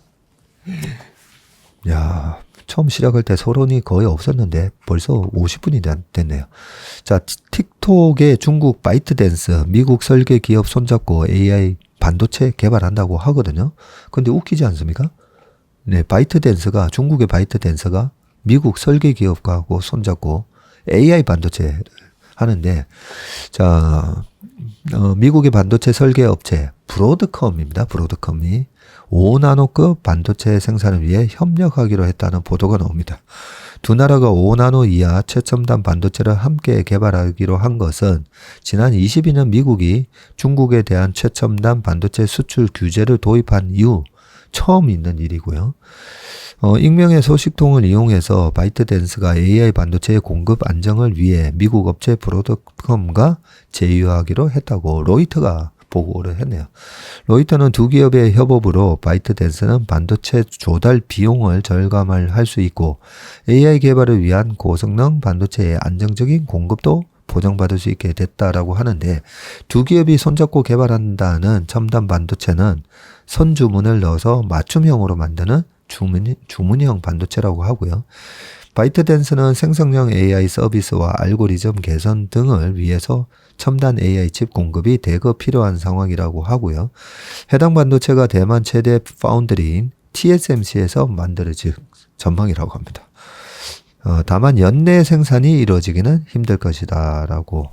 야, 처음 시작할 때 서론이 거의 없었는데 벌써 50분이 됐네요. 자, 틱톡의 중국 바이트댄스, 미국 설계 기업 손잡고 AI 반도체 개발한다고 하거든요. 근데 웃기지 않습니까? 네, 중국의 바이트댄스가 미국 설계 기업하고 손잡고 AI 반도체 하는데, 자, 미국의 반도체 설계 업체 브로드컴입니다. 브로드컴이 5나노급 반도체 생산을 위해 협력하기로 했다는 보도가 나옵니다. 두 나라가 5나노 이하 최첨단 반도체를 함께 개발하기로 한 것은 지난 22년 미국이 중국에 대한 최첨단 반도체 수출 규제를 도입한 이후 처음 있는 일이고요. 익명의 소식통을 이용해서 바이트댄스가 AI 반도체의 공급 안정을 위해 미국 업체 브로드컴과 제휴하기로 했다고 로이터가 보고를 했네요. 로이터는 두 기업의 협업으로 바이트댄스는 반도체 조달 비용을 절감할 수 있고 AI 개발을 위한 고성능 반도체의 안정적인 공급도 보장받을 수 있게 됐다라고 하는데, 두 기업이 손잡고 개발한다는 첨단 반도체는 선주문을 넣어서 맞춤형으로 만드는 주문형 반도체라고 하고요. 바이트댄스는 생성형 AI 서비스와 알고리즘 개선 등을 위해서 첨단 AI 칩 공급이 대거 필요한 상황이라고 하고요. 해당 반도체가 대만 최대 파운드리인 TSMC에서 만들어질 전망이라고 합니다. 다만 연내 생산이 이루어지기는 힘들 것이다 라고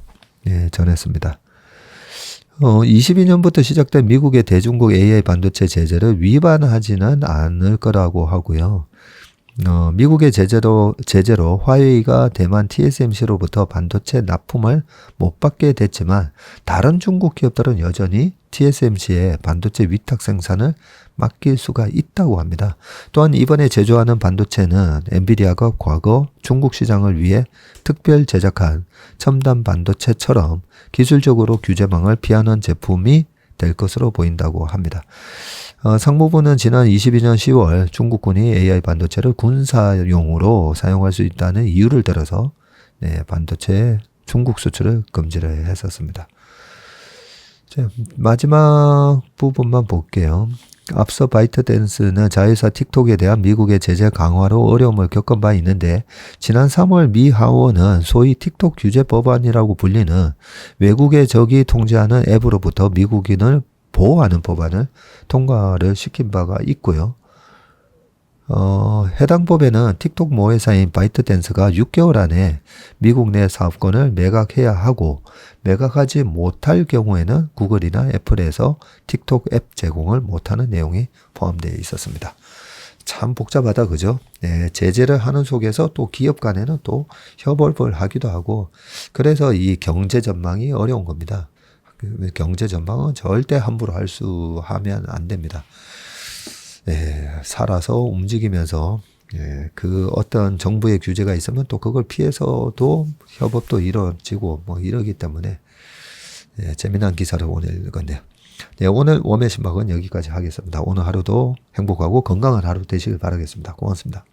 전했습니다. 22년부터 시작된 미국의 대중국 AI 반도체 제재를 위반하지는 않을 거라고 하고요. 미국의 제재로 화웨이가 대만 TSMC로부터 반도체 납품을 못 받게 됐지만 다른 중국 기업들은 여전히 TSMC의 반도체 위탁 생산을 맡길 수가 있다고 합니다. 또한 이번에 제조하는 반도체는 엔비디아가 과거 중국 시장을 위해 특별 제작한 첨단 반도체처럼 기술적으로 규제망을 피하는 제품이 될 것으로 보인다고 합니다. 상무부는 지난 22년 10월 중국군이 AI 반도체를 군사용으로 사용할 수 있다는 이유를 들어서 반도체 중국 수출을 금지를 했었습니다. 자, 마지막 부분만 볼게요. 앞서 바이트댄스는 자회사 틱톡에 대한 미국의 제재 강화로 어려움을 겪은 바 있는데, 지난 3월 미 하원은 소위 틱톡 규제 법안이라고 불리는 외국의 적이 통제하는 앱으로부터 미국인을 보호하는 법안을 통과를 시킨 바가 있고요. 해당 법에는 틱톡 모회사인 바이트댄스가 6개월 안에 미국 내 사업권을 매각해야 하고, 매각하지 못할 경우에는 구글이나 애플에서 틱톡 앱 제공을 못하는 내용이 포함되어 있었습니다. 참 복잡하다, 그죠? 네, 제재를 하는 속에서 또 기업 간에는 또 협업을 하기도 하고, 그래서 이 경제 전망이 어려운 겁니다. 경제 전망은 절대 함부로 하면 안 됩니다. 살아서 움직이면서 그 어떤 정부의 규제가 있으면 또 그걸 피해서도 협업도 이루어지고 뭐 이러기 때문에 재미난 기사를 오늘 읽었네요. 오늘 웜의 신박은 여기까지 하겠습니다. 오늘 하루도 행복하고 건강한 하루 되시길 바라겠습니다. 고맙습니다.